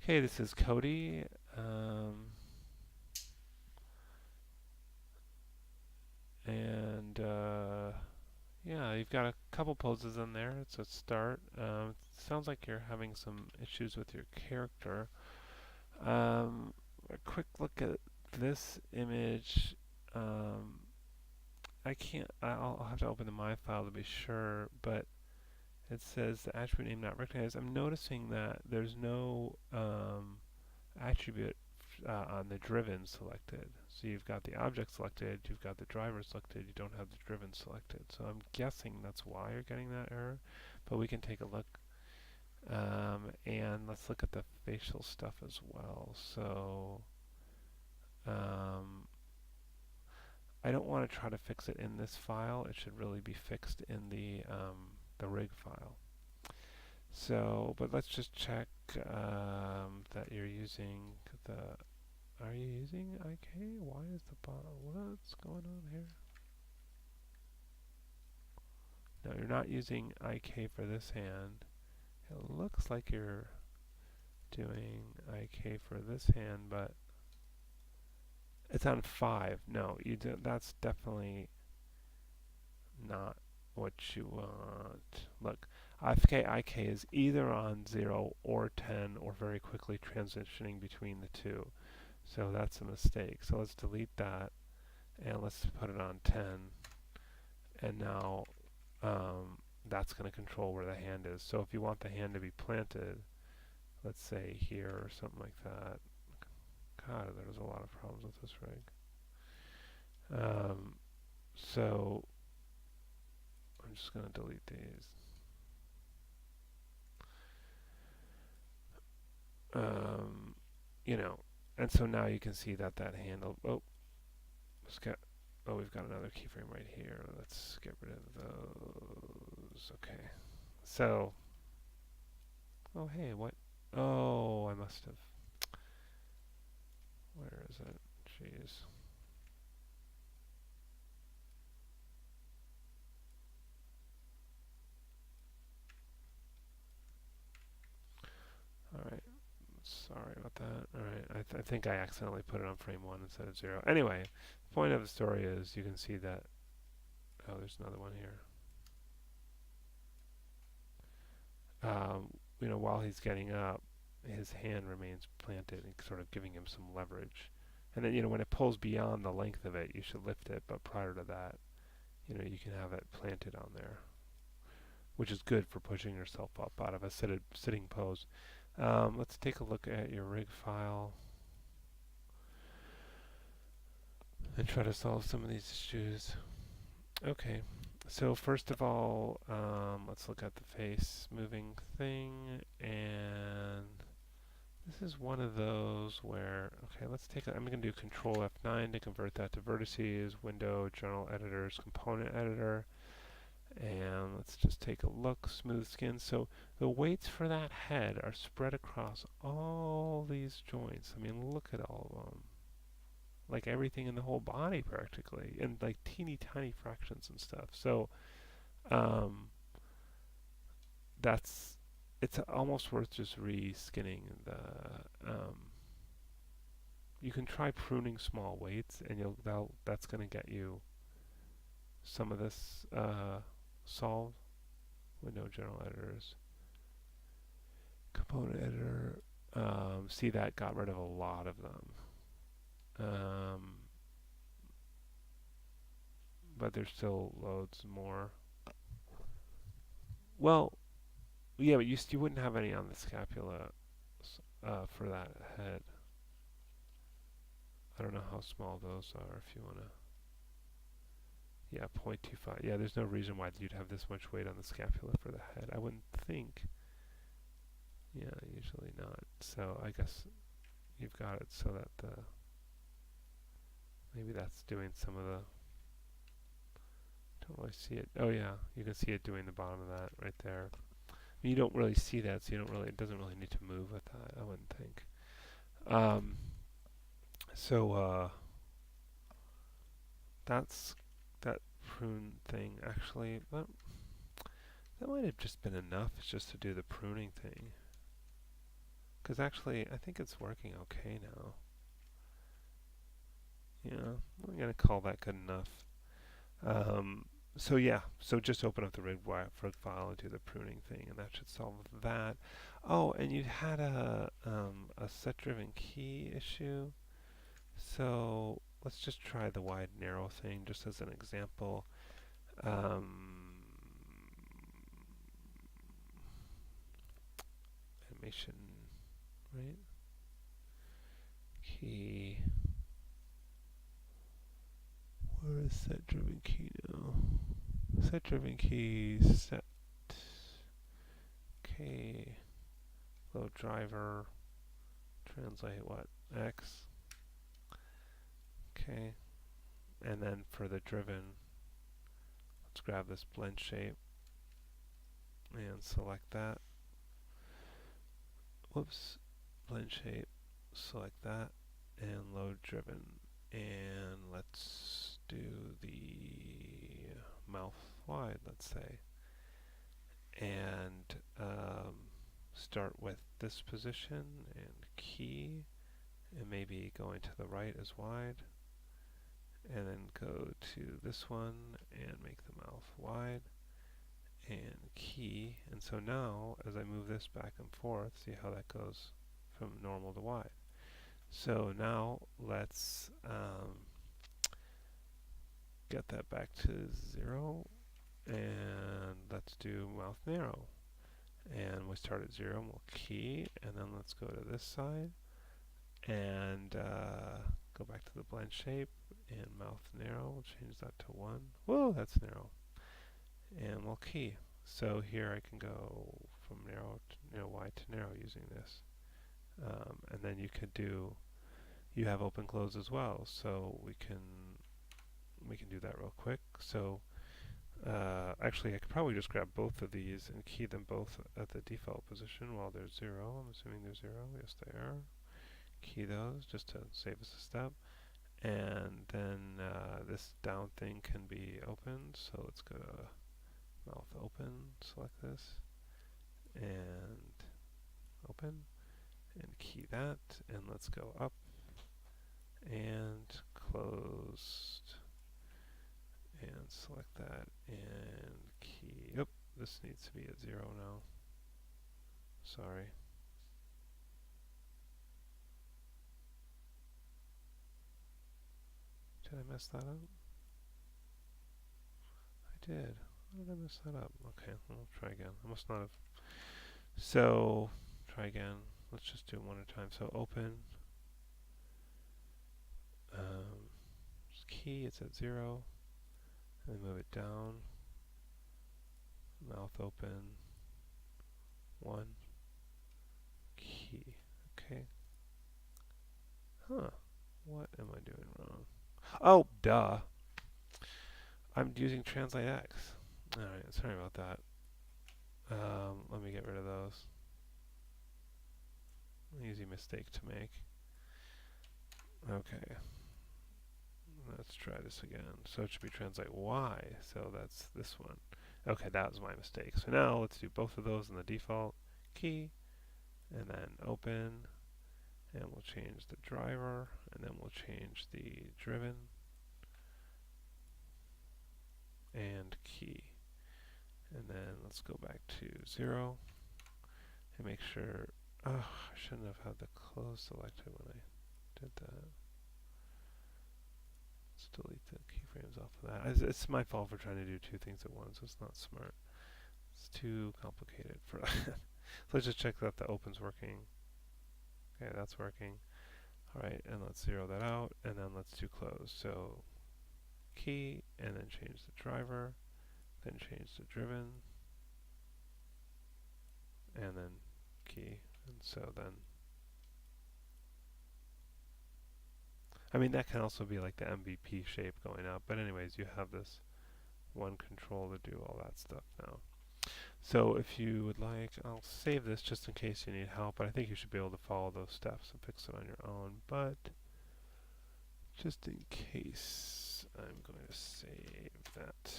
Okay, this is Cody. Um, and yeah, you've got a couple poses in there. It's a start. Sounds like you're having some issues with your character. Um, a quick look at this image. Um, I can't. I'll have to open the my file to be sure, but it says the attribute name not recognized. I'm noticing that there's no attribute on the driven selected. So you've got the object selected, you've got the driver selected, you don't have the driven selected. So I'm guessing that's why you're getting that error, but we can take a look. And let's look at the facial stuff as well. So um, I don't want to try to fix it in this file. It should really be fixed in the rig file. So, but let's just check that you're using the. Are you using IK? Why is the bottom? What's going on here? No, you're not using IK for this hand. It looks like you're doing IK for this hand, but it's on 5. No, you do, that's definitely not what you want. Look, IK IK is either on 0 or 10 or very quickly transitioning between the two. So that's a mistake. So let's delete that and let's put it on 10. And now that's going to control where the hand is. So if you want the hand to be planted, let's say here or something like that. God, there's a lot of problems with this rig. So I'm just going to delete these. You know, and so now you can see that that handle. Oh, let's get. Oh, we've got another keyframe right here. Let's get rid of those. Okay. So, oh hey, what? Oh, I must have. Where is it? Jeez. All right. Sorry about that. All right. I think I accidentally put it on frame 1 instead of 0. Anyway, the point of the story is you can see that. Oh, there's another one here. You know, while he's getting up, his hand remains planted and sort of giving him some leverage. And then, you know, when it pulls beyond the length of it, you should lift it. But prior to that, you know, you can have it planted on there, which is good for pushing yourself up out of a sitting pose. Let's take a look at your rig file and try to solve some of these issues. Okay, so first of all, let's look at the face moving thing, and this is one of those where, okay, let's take, I'm going to do Control F9 to convert that to vertices, Window, General Editors, Component Editor, and let's just take a look, smooth skin. So the weights for that head are spread across all these joints. I mean, look at all of them. Like everything in the whole body practically, and like teeny tiny fractions and stuff. So um, that's it's almost worth just re-skinning the. You can try pruning small weights, and that's going to get you some of this solved. Window General Editors, Component Editor. See, that got rid of a lot of them. But there's still loads more. Well, yeah, but you wouldn't have any on the scapula for that head. I don't know how small those are if you want to. Yeah, 0.25. Yeah, there's no reason why you'd have this much weight on the scapula for the head. I wouldn't think. Yeah, usually not. So I guess you've got it so that the maybe that's doing some of the. Don't really see it. Oh yeah, you can see it doing the bottom of that right there. You don't really see that, so you don't really. It doesn't really need to move with that. I wouldn't think. Um, so that's that prune thing. Actually, that might have just been enough just to do the pruning thing. Because actually, I think it's working okay now. Yeah, I'm going to call that good enough. So yeah, so just open up the rig file and do the pruning thing, and that should solve that. Oh, and you had a set-driven key issue. So let's just try the wide narrow thing just as an example. Animation, right? Key. Where is set driven key now? Set driven key set. Okay. Load driver. Translate what? X. Okay. And then for the driven, let's grab this blend shape and select that. Whoops. Blend shape. Select that and load driven. And let's do the mouth wide, let's say. And start with this position and key, and maybe going to the right as wide, and then go to this one and make the mouth wide and key. And so now as I move this back and forth, see how that goes from normal to wide. So now let's get that back to 0, and let's do mouth narrow. And we start at 0 and we'll key, and then let's go to this side and go back to the blend shape and mouth narrow. We'll change that to 1. Whoa, that's narrow. And we'll key. So here I can go from narrow to wide to narrow using this. And then you could do, you have open close as well, so we can do that real quick. So actually, I could probably just grab both of these and key them both at the default position while they're 0. I'm assuming they're 0. Yes, they are. Key those just to save us a step. And then this down thing can be opened. So let's go to mouth open, select this, and open, and key that. And let's go up and closed. And select that and key. Yep, this needs to be at 0 now. Sorry. Did I mess that up? I did. How did I mess that up? Okay, we'll try again. I must not have. So, try again. Let's just do it one at a time. So open. Key, it's at 0. And then move it down. Mouth open. 1. Key. Okay. Huh. What am I doing wrong? Oh, duh. I'm using Translate X. Alright, sorry about that. Let me get rid of those. Easy mistake to make. Okay. Let's try this again. So it should be Translate Y. So that's this one. Okay, that was my mistake. So now let's do both of those in the default. Key. And then open. And we'll change the driver. And then we'll change the driven. And key. And then let's go back to 0 and make sure, oh, I shouldn't have had the close selected when I did that. Let's delete the keyframes off of that. It's my fault for trying to do two things at once. It's not smart. It's too complicated for that. So let's just check that the open's working. Okay, that's working. Alright, and let's 0 that out, and then let's do close. So key, and then change the driver, then change the driven, and then key. And so then, I mean, that can also be like the MVP shape going up, but anyways, you have this one control to do all that stuff now. So if you would like, I'll save this just in case you need help, but I think you should be able to follow those steps and fix it on your own. But just in case, I'm going to save that.